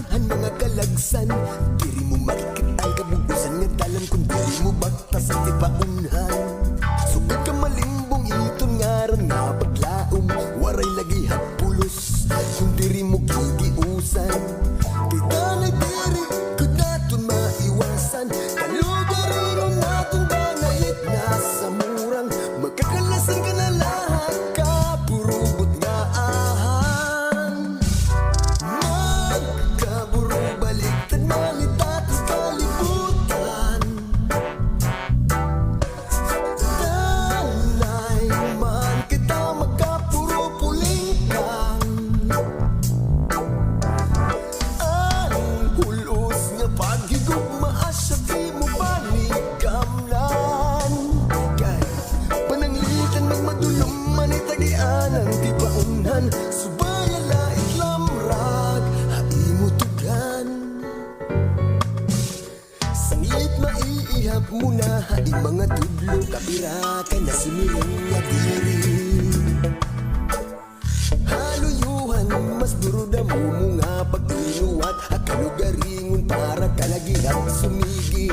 Daghan mga kalagsan, diri mo marikit ang kabugusan nga dalan kung diri mo baktas ang tipaunhan. Sugod ka malimbong iton ngaran nga paglaom, waray lagi hapulos kung diri mo gigiusan. Kita na diri kung naton maiwasan, kalugarin naton banayit na sa murang magkakalasan ka na lahat ka purubot nga ahan. Magkaburo baliktad malitatas kalibutan, talay man kita magkapuro puling kang. Ang hulos nga paghigugmaa siya di mo panikamlan. Kay pananglitan magmadulong manitagian ang tipaunhan, subaya lait lamrag haimo tugan. Sanglit maiihap mo na haing mga tudlo, kabira ka na sumiling nga diri. Haluyuhan mas duruda mo mga pagtinuat, akalugaringon para kalagihap sumigi.